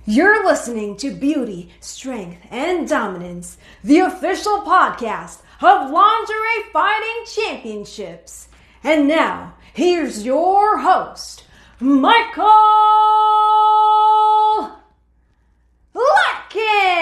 You're listening to Beauty, Strength, and Dominance, the official podcast of Lingerie Fighting Championships. And now, here's your host, Michael Larkin.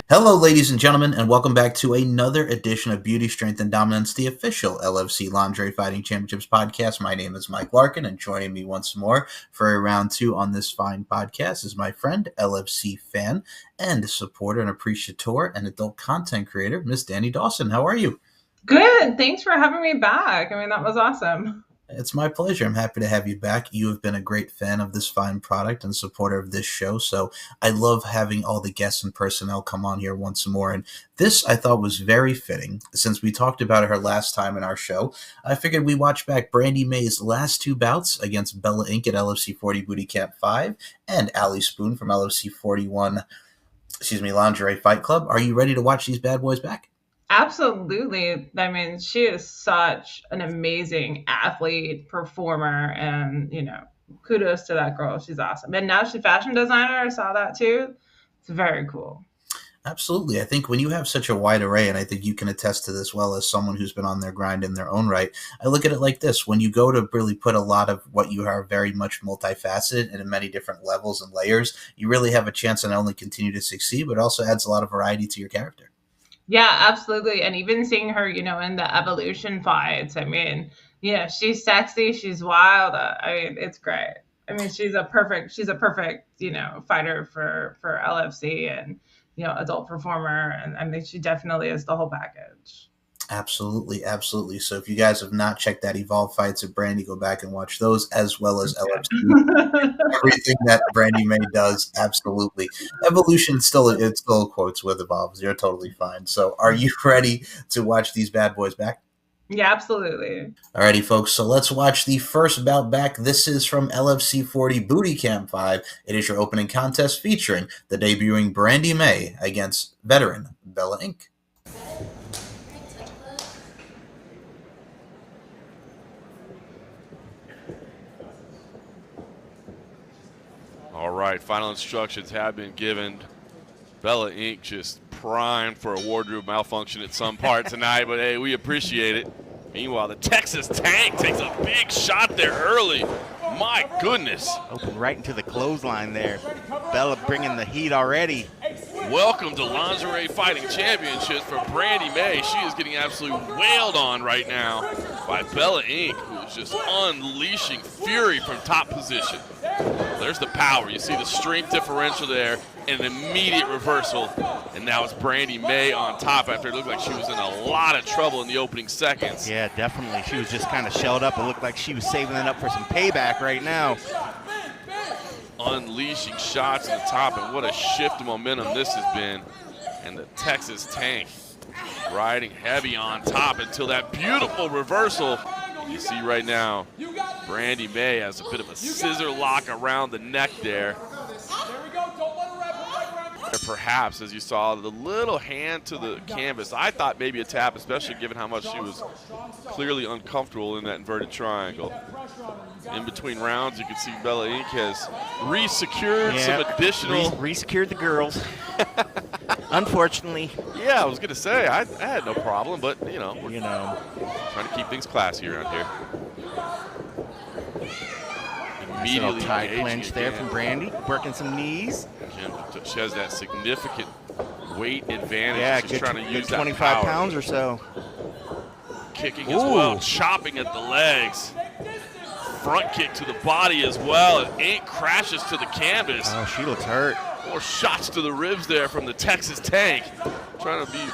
Hello, ladies and gentlemen, and welcome back to another edition of Beauty, Strength, and Dominance, the official LFC Lingerie Fighting Championships podcast. My name is Mike Larkin, and joining me once more for round two on this fine podcast is my friend, LFC fan, and supporter and appreciator and adult content creator, Miss Danni Dawson. How are you? Good. Thanks for having me back. I mean, that was awesome. It's my pleasure. I'm happy to have you back. You have been a great fan of this fine product and supporter of this show, so I love having all the guests and personnel come on here once more. And this, I thought, was very fitting. Since we talked about her last time in our show, I figured we watch back Brandi Mae's last two bouts against Bella Inc. at LFC 40 Booty Camp 5 and Allie Spoon from LFC 41, Lingerie Fight Club. Are you ready to watch these bad boys back? Absolutely. I mean, she is such an amazing athlete, performer, and, kudos to that girl. She's awesome. And now she's a fashion designer. I saw that too. It's very cool. Absolutely. I think when you have such a wide array, and I think you can attest to this well as someone who's been on their grind in their own right, I look at it like this. When you go to really put a lot of what you are very much multifaceted and in many different levels and layers, you really have a chance to not only continue to succeed, but also adds a lot of variety to your character. Yeah, absolutely. And even seeing her, in the evolution fights, I mean, she's sexy, she's wild. I mean, it's great. I mean, she's a perfect, fighter for LFC and, adult performer. And I mean, she definitely is the whole package. Absolutely, absolutely. So if you guys have not checked that Evolve fights at Brandi, go back and watch those, as well as LFC. Everything that Brandi Mae does, absolutely. Evolution still quotes with Evolves. You're totally fine. So are you ready to watch these bad boys back? Yeah, absolutely. Alrighty, folks. So let's watch the first bout back. This is from LFC 40 Booty Camp 5. It is your opening contest featuring the debuting Brandi Mae against veteran Bella Inc. All right, final instructions have been given. Bella Inc. just primed for a wardrobe malfunction at some part tonight, but hey, we appreciate it. Meanwhile, the Texas Tank takes a big shot there early. My goodness. Open right into the clothesline there. Bella bringing the heat already. Welcome to Lingerie Fighting Championships for Brandi Mae. She is getting absolutely wailed on right now by Bella Inc., who is just unleashing fury from top position. There's the power. You see the strength differential there and an immediate reversal. And now it's Brandi Mae on top after it looked like she was in a lot of trouble in the opening seconds. Yeah, definitely. She was just kind of shelled up. It looked like she was saving it up for some payback right now. Unleashing shots at the top, and what a shift in momentum this has been. And the Texas Tank riding heavy on top until that beautiful reversal. You see right now, Brandi Mae has a bit of a scissor lock around the neck there. Perhaps, as you saw, the little hand to the canvas. I thought maybe a tap, especially given how much she was clearly uncomfortable in that inverted triangle. In between rounds, you can see Bella Inc. has re-secured some additional. Re-secured the girls. Unfortunately. Yeah, I was going to say, I had no problem, but, we're trying to keep things classy around here. Immediately tie clinch there from Brandi, working some knees. She has that significant weight advantage. Yeah, she's trying to use 25 that power. pounds or so. Kicking as well, chopping at the legs. Front kick to the body as well. And Inc. crashes to the canvas. Oh, she looks hurt. More shots to the ribs there from the Texas Tank. Trying to be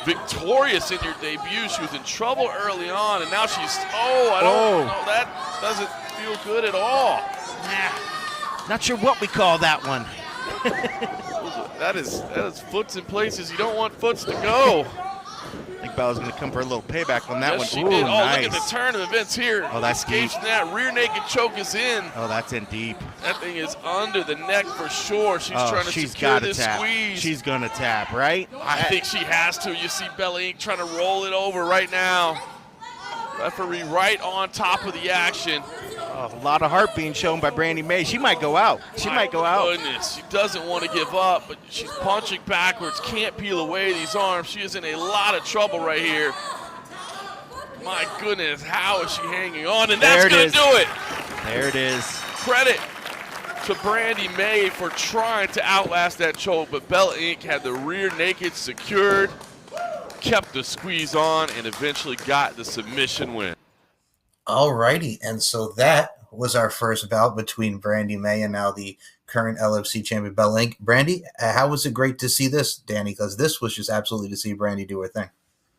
victorious in your debut. She was in trouble early on, and now she's, I don't know, that doesn't feel good at all. Not sure what we call that one. That is foots in places you don't want foots to go. Like Bella's going to come for a little payback on that one. She Ooh, did. nice. Look at the turn of events here. Oh, that's deep. That rear naked choke is in. Oh, that's in deep. That thing is under the neck for sure. She's trying to secure gotta this tap. squeeze. She's going to tap, right? I think she has to. You see Bella Inc. trying to roll it over right now. Referee right on top of the action. Oh, a lot of heart being shown by Brandi Mae. She might go out. My goodness, she doesn't want to give up, but she's punching backwards, can't peel away these arms. She is in a lot of trouble right here. My goodness, how is she hanging on? And that's going to do it. There it is. Credit to Brandi Mae for trying to outlast that choke, but Bella Inc. had the rear naked secured, kept the squeeze on, and eventually got the submission win. Alrighty, and so that was our first bout between Brandi Mae and now the current LFC champion Bella Inc. Brandi, how was it great to see this, Danny? Because this was just absolutely to see Brandi do her thing.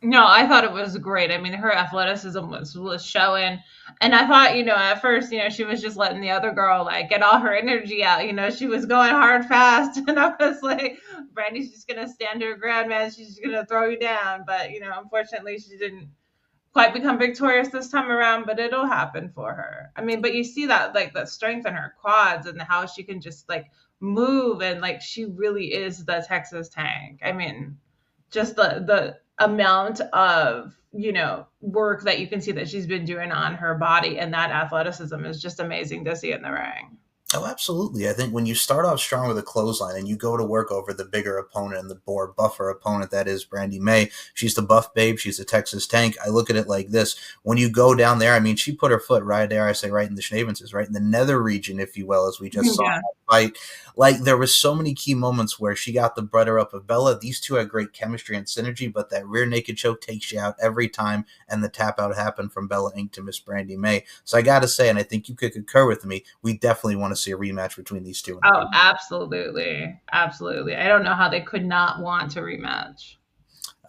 No, I thought it was great. I mean, her athleticism was showing. And I thought, at first, she was just letting the other girl, like, get all her energy out. She was going hard, fast. And I was like, Brandi's just going to stand her ground, man. She's just going to throw you down. But, unfortunately, she didn't quite become victorious this time around, but it'll happen for her. I mean, but you see that, like, the strength in her quads and how she can just, like, move. And, like, she really is the Texas Tank. I mean, just the amount of, work that you can see that she's been doing on her body, and that athleticism is just amazing to see in the ring. Oh, absolutely. I think when you start off strong with a clothesline and you go to work over the bigger opponent and the more buffer opponent that is Brandi Mae, she's the buff babe, she's the Texas Tank. I look at it like this. When you go down there, I mean, she put her foot right there, I say right in the Schnavenses, right in the nether region, if you will, as we just saw that fight. Like, there was so many key moments where she got the better up of Bella. These two had great chemistry and synergy, but that rear naked choke takes you out every time, and the tap out happened from Bella Inc. to Miss Brandi Mae. So I got to say, and I think you could concur with me, we definitely want to see a rematch between these two. Oh, absolutely. Absolutely. I don't know how they could not want to rematch.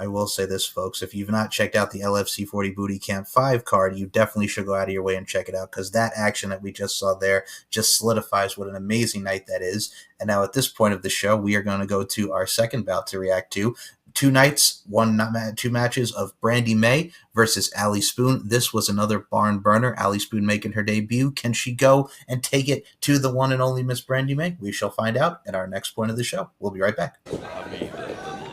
I will say this, folks. If you've not checked out the LFC 40 Booty Camp 5 card, you definitely should go out of your way and check it out, because that action that we just saw there just solidifies what an amazing night that is. And now at this point of the show, we are going to go to our second bout to react to. 2 nights, 2 matches of Brandi Mae versus Allie Spoon. This was another barn burner. Allie Spoon making her debut. Can she go and take it to the one and only Miss Brandi Mae? We shall find out at our next point of the show. We'll be right back. I mean,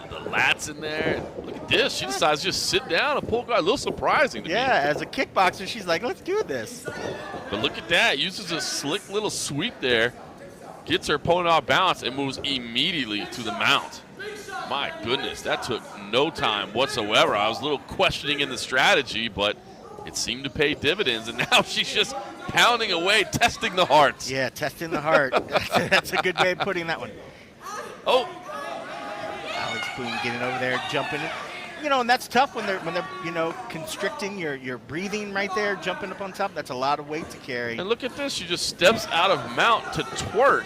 the lats in there. Look at this. She decides to just sit down and pull guard. A little surprising to me. Yeah, as a kickboxer, she's like, let's do this. But look at that. Uses a slick little sweep there. Gets her opponent off balance and moves immediately to the mount. My goodness, that took no time whatsoever. I was a little questioning in the strategy, but it seemed to pay dividends, and now she's just pounding away, testing the hearts. Yeah, testing the heart. That's a good way of putting that one. Oh. Alex Boone getting over there, jumping. And that's tough when they're constricting your breathing right there, jumping up on top. That's a lot of weight to carry. And look at this. She just steps out of mount to twerk.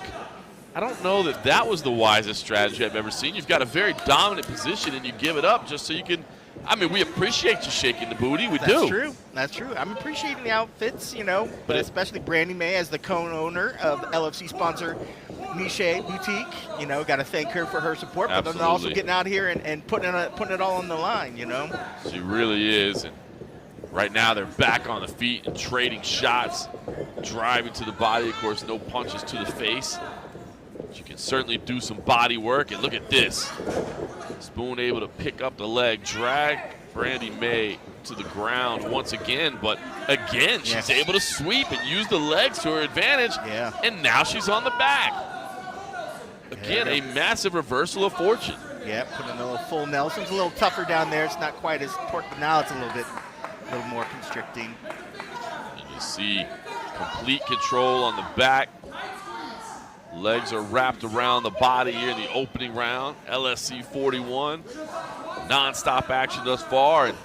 I don't know that was the wisest strategy I've ever seen. You've got a very dominant position, and you give it up just so you can. I mean, we appreciate you shaking the booty. We do. That's true. That's true. I'm appreciating the outfits, but especially Brandi Mae as the co-owner of LFC sponsor Niche Boutique. Got to thank her for her support, but then also getting out here and putting it all on the line. She really is. And right now they're back on the feet and trading shots, driving to the body. Of course, no punches to the face. She can certainly do some body work, and look at this. Spoon able to pick up the leg, drag Brandi Mae to the ground once again, but again, she's able to sweep and use the legs to her advantage, and now she's on the back. Again, a massive reversal of fortune. Yeah, putting a little full Nelson's a little tougher down there. It's not quite as torque, but now it's a little more constricting. And you see complete control on the back. Legs are wrapped around the body here in the opening round. LSC 41. Non-stop action thus far, and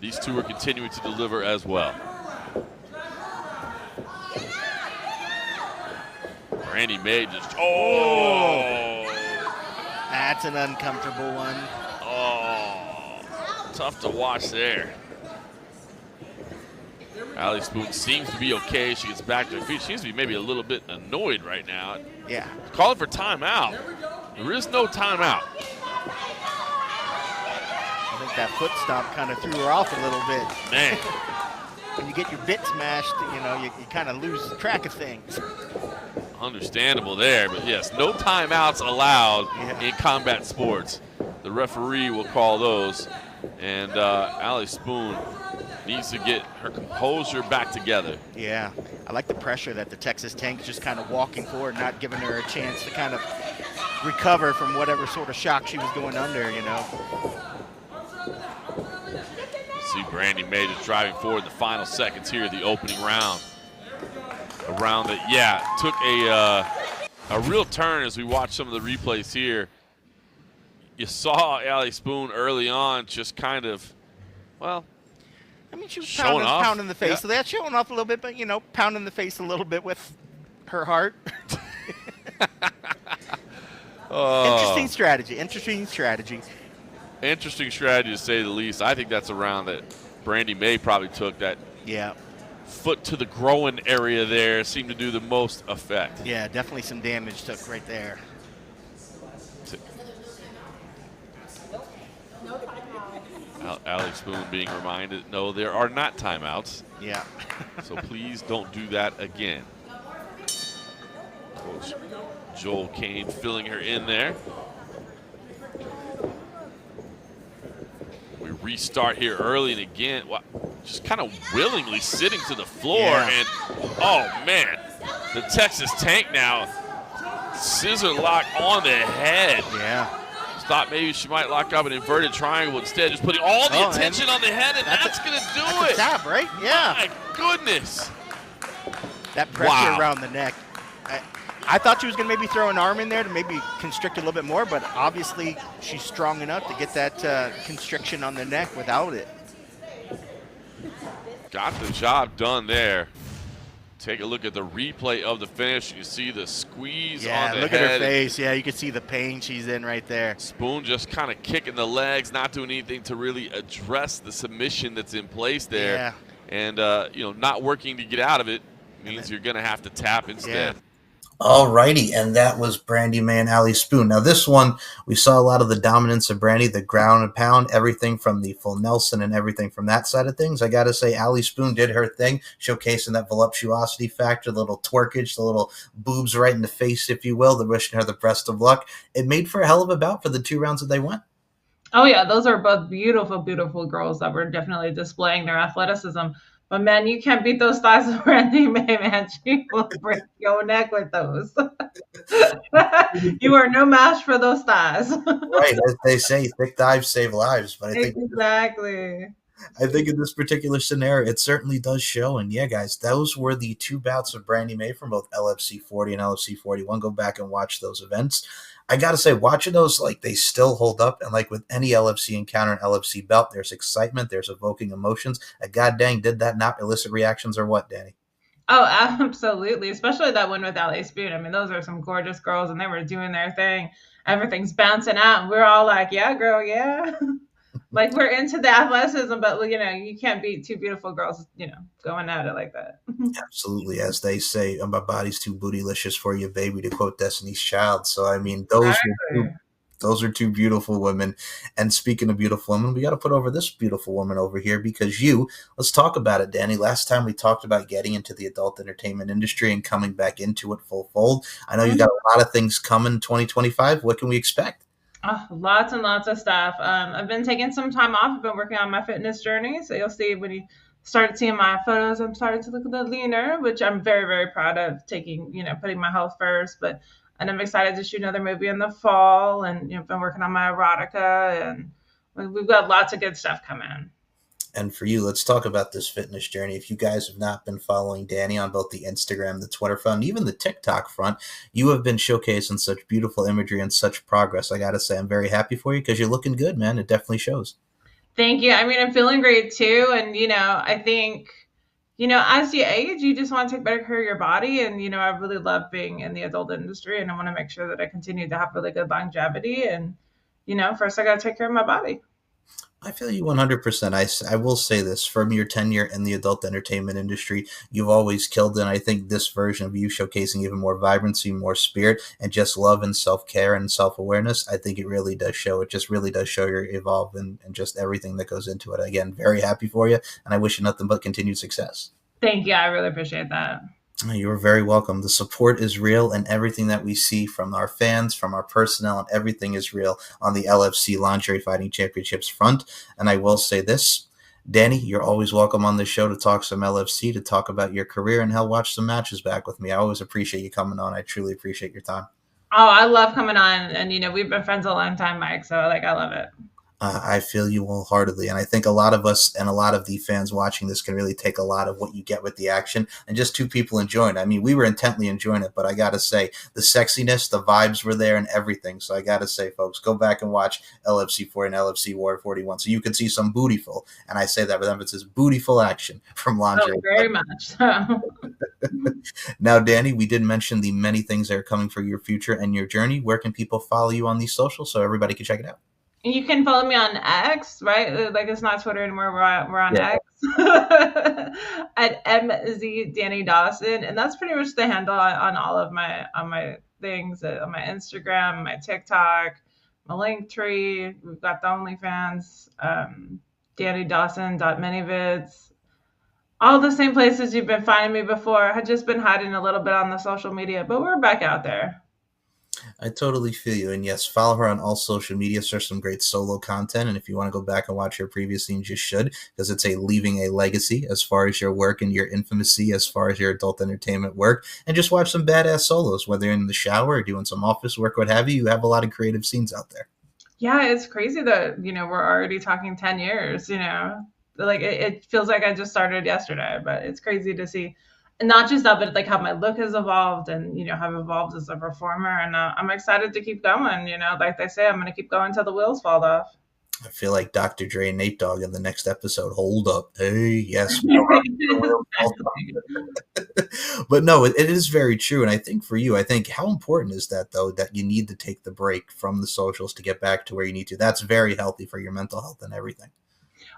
these two are continuing to deliver as well. Brandi Mae just, That's an uncomfortable one. Oh, tough to watch there. Allie Spoon seems to be okay. She gets back to her feet. She seems to be maybe a little bit annoyed right now. Yeah. Calling for timeout. There is no timeout. I think that foot stomp kind of threw her off a little bit. Man. When you get your bit smashed, you kind of lose track of things. Understandable there, but yes, no timeouts allowed in combat sports. The referee will call those, and Allie Spoon needs to get her composure back together. Yeah, I like the pressure that the Texas Tank's just kind of walking forward, not giving her a chance to kind of recover from whatever sort of shock she was going under, See Brandi Mae just driving forward in the final seconds here of the opening round. A round that, took a real turn as we watch some of the replays here. You saw Allie Spoon early on just kind of, she was pounding the face. So that's showing off a little bit, but, pounding the face a little bit with her heart. Interesting strategy. Interesting strategy to say the least. I think that's a round that Brandi Mae probably took that. Yeah. Foot to the groin area there seemed to do the most effect. Yeah, definitely some damage took right there. Allie Spoon being reminded, no, there are not timeouts. Yeah. So please don't do that again. Coach Joel Kane filling her in there. We restart here early, and again, just kind of willingly sitting to the floor. And, oh, man, the Texas Tank now, scissor lock on the head. Yeah. Thought maybe she might lock up an inverted triangle instead, just putting all the attention on the head, and that's going to do it. A tap, right? Yeah. My goodness. That pressure around the neck. I thought she was going to maybe throw an arm in there to maybe constrict a little bit more, but obviously she's strong enough to get that constriction on the neck without it. Got the job done there. Take a look at the replay of the finish. You see the squeeze on the head. Yeah, look at her face. Yeah, you can see the pain she's in right there. Spoon just kind of kicking the legs, not doing anything to really address the submission that's in place there. Yeah. And, not working to get out of it means you're going to have to tap instead. Yeah. All righty, and that was Brandi Mae and Allie Spoon. Now this one, we saw a lot of the dominance of Brandi, the ground and pound, everything from the full Nelson and everything from that side of things. I got to say, Allie Spoon did her thing, showcasing that voluptuosity factor, the little twerkage, the little boobs right in the face, if you will, the wishing her the best of luck. It made for a hell of a bout for the 2 rounds that they went. Oh, yeah, those are both beautiful, beautiful girls that were definitely displaying their athleticism. But, man, you can't beat those thighs of Brandi Mae, man. She will break your neck with those. You are no match for those thighs. Right, as they say, thick thighs save lives. But I think exactly. I think in this particular scenario, it certainly does show. And, yeah, guys, those were the 2 bouts of Brandi Mae from both LFC 40 and LFC 41. Go back and watch those events. I got to say, watching those, they still hold up. And with any LFC encounter and LFC belt, there's excitement, there's evoking emotions. God dang, did that not elicit reactions or what, Danny? Oh, absolutely. Especially that one with Allie Spoon. I mean, those are some gorgeous girls, and they were doing their thing. Everything's bouncing out, and we're all like, yeah, girl, yeah. We're into the athleticism, but, you can't beat 2 beautiful girls, going at it like that. Absolutely. As they say, my body's too bootylicious for you, baby, to quote Destiny's Child. So, I mean, those are 2 beautiful women. And speaking of beautiful women, we got to put over this beautiful woman over here because let's talk about it, Danny. Last time we talked about getting into the adult entertainment industry and coming back into it full fold. I know you got a lot of things coming 2025. What can we expect? Lots and lots of stuff. I've been taking some time off. I've been working on my fitness journey. So you'll see when you started seeing my photos, I'm starting to look a little leaner, which I'm very, very proud of taking, putting my health first. And I'm excited to shoot another movie in the fall. And, I've been working on my erotica, and we've got lots of good stuff coming. And for you, let's talk about this fitness journey. If you guys have not been following Danny on both the Instagram, the Twitter front, and even the TikTok front, you have been showcasing such beautiful imagery and such progress. I got to say, I'm very happy for you because you're looking good, man. It definitely shows. Thank you. I mean, I'm feeling great too. And, I think, as you age, you just want to take better care of your body. And, I really love being in the adult industry, and I want to make sure that I continue to have really good longevity. And, first I got to take care of my body. I feel you 100%. I will say this, from your tenure in the adult entertainment industry, you've always killed it. And I think this version of you showcasing even more vibrancy, more spirit, and just love and self-care and self-awareness, I think it really does show. It just really does show your evolve and just everything that goes into it. Again, very happy for you, and I wish you nothing but continued success. Thank you. I really appreciate that. You're very welcome. The support is real, and everything that we see from our fans, from our personnel, and everything is real on the LFC Lingerie Fighting Championships front. And I will say this, Danny, you're always welcome on this show to talk some LFC, to talk about your career, and hell, watch some matches back with me. I always appreciate you coming on. I truly appreciate your time. Oh, I love coming on, and we've been friends a long time, Mike. So I love it. I feel you wholeheartedly, and I think a lot of us and a lot of the fans watching this can really take a lot of what you get with the action and just two people enjoying it. I mean, we were intently enjoying it, but I got to say, the sexiness, the vibes were there and everything. So I got to say, folks, go back and watch LFC 4 and LFC War 41 so you can see some bootyful, and I say that with emphasis, bootyful action from Lingerie. Oh, very much. Now, Danny, we did mention the many things that are coming for your future and your journey. Where can people follow you on these socials so everybody can check it out? You can follow me on X, right? Like, it's not Twitter anymore. We're on X at MZ Danny Dawson, and that's pretty much the handle on all of my things, on my Instagram, my TikTok, my Linktree. We've got the OnlyFans, DannyDawson.manyvids. All the same places you've been finding me before. I had just been hiding a little bit on the social media, but we're back out there. I totally feel you. And yes, follow her on all social media. There's some great solo content. And if you want to go back and watch her previous scenes, you should, because it's leaving a legacy as far as your work and your infamousy as far as your adult entertainment work. And just watch some badass solos, whether you're in the shower or doing some office work, what have you. You have a lot of creative scenes out there. Yeah, it's crazy that, we're already talking 10 years, Like, it feels like I just started yesterday, but it's crazy to see. And not just that, but like how my look has evolved and, have evolved as a performer. And I'm excited to keep going. Like they say, I'm going to keep going till the wheels fall off. I feel like Dr. Dre and Nate Dogg in the next episode. Hold up. Hey, yes. But no, it is very true. And I think for you, how important is that, though, that you need to take the break from the socials to get back to where you need to? That's very healthy for your mental health and everything.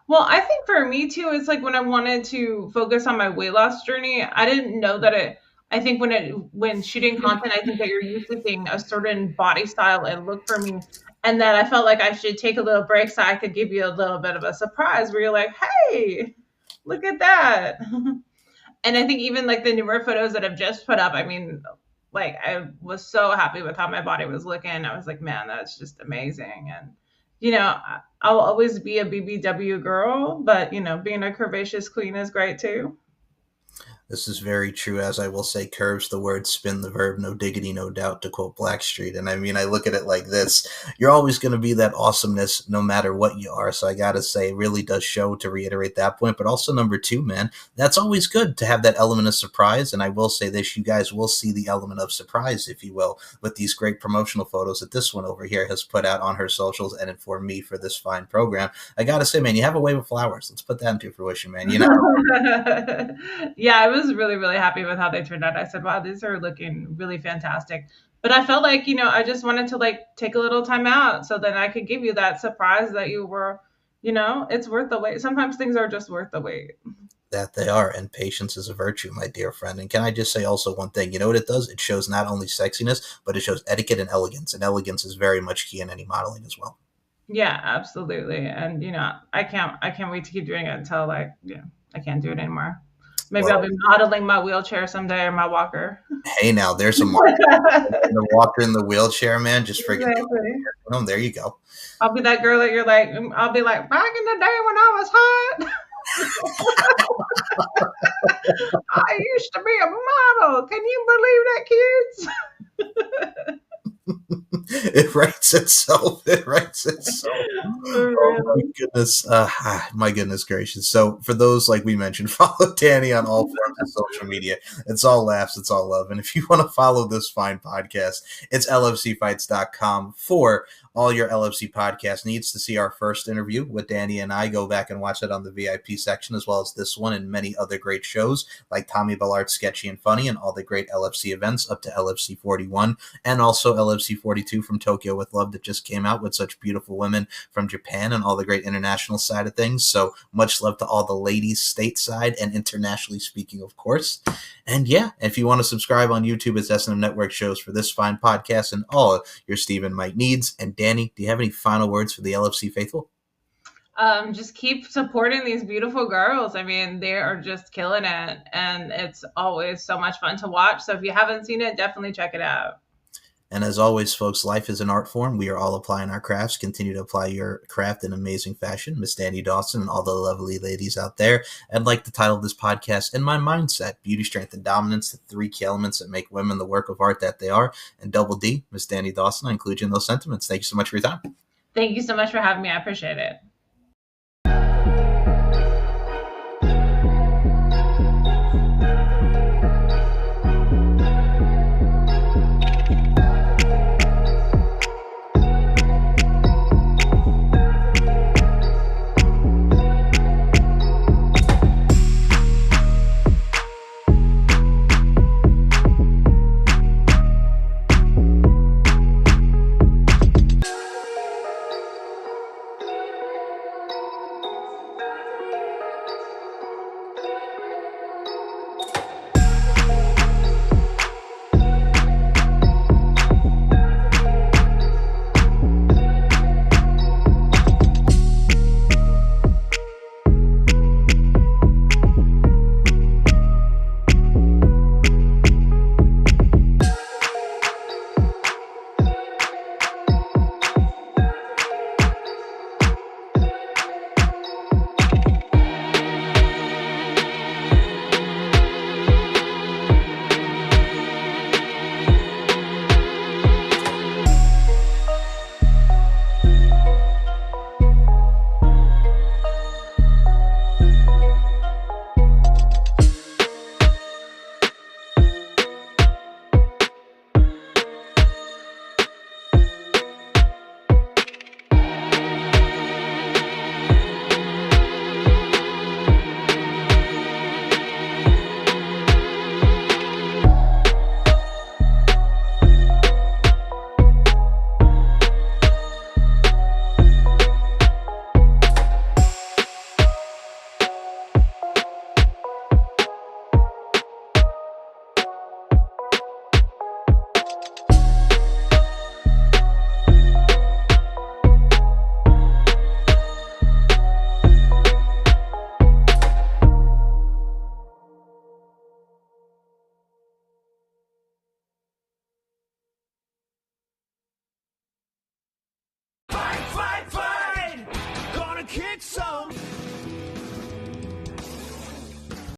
Well, I think for me too, it's like when I wanted to focus on my weight loss journey, I didn't know that I think when shooting content, I think that you're used to seeing a certain body style and look for me. And that I felt like I should take a little break so I could give you a little bit of a surprise where you're like, hey, look at that. And I think even like the newer photos that I've just put up, I mean, like I was so happy with how my body was looking. I was like, man, that's just amazing. And I'll always be a BBW girl, but, being a curvaceous queen is great too. This is very true. As I will say, curves the word, spin the verb, no diggity, no doubt, to quote Blackstreet. And I mean, I look at it like this. You're always going to be that awesomeness no matter what you are. So I got to say, it really does show, to reiterate that point. But also number two, man, that's always good to have that element of surprise. And I will say this, you guys will see the element of surprise, if you will, with these great promotional photos that this one over here has put out on her socials and for me for this fine program. I got to say, man, you have a way with flowers. Let's put that into fruition, man. Yeah, I was really, really happy with how they turned out. I said, wow, these are looking really fantastic. But I felt like, I just wanted to take a little time out so that I could give you that surprise that you were, it's worth the wait. Sometimes things are just worth the wait. That they are, and patience is a virtue, my dear friend. And can I just say also one thing? You know what it does? It shows not only sexiness, but it shows etiquette and elegance. And elegance is very much key in any modeling as well. Yeah, absolutely. And, I can't wait to keep doing it until I can't do it anymore. Maybe I'll be modeling my wheelchair someday or my walker. Hey, now there's a market. The walker in the wheelchair, man. Just forget. Exactly. There you go. I'll be that girl that you're like, I'll be like, back in the day when I was hot, I used to be a model. Can you believe that, kids? It writes itself. Oh my goodness. My goodness gracious. So for those, like we mentioned, follow Danny on all forms of social media. It's all laughs. It's all love. And if you want to follow this fine podcast, it's lfcfights.com for all your LFC podcast needs to see our first interview with Danny and I, go back and watch it on the VIP section, as well as this one and many other great shows like Tommy Ballard's Sketchy and Funny and all the great LFC events up to LFC 41 and also LFC 42 from Tokyo with Love that just came out with such beautiful women from Japan and all the great international side of things. So much love to all the ladies stateside and internationally speaking, of course. And yeah, if you want to subscribe on YouTube, it's S&M Network shows for this fine podcast and all your Steve and Mike needs. And Danny, do you have any final words for the LFC faithful? Just keep supporting these beautiful girls. I mean, they are just killing it, and it's always so much fun to watch. So if you haven't seen it, definitely check it out. And as always, folks, life is an art form. We are all applying our crafts. Continue to apply your craft in amazing fashion. Miss Danny Dawson and all the lovely ladies out there. And like the title of this podcast, In My Mindset, Beauty, Strength, and Dominance, the 3 key elements that make women the work of art that they are. And double D, Miss Danny Dawson, I include you in those sentiments. Thank you so much for your time. Thank you so much for having me. I appreciate it.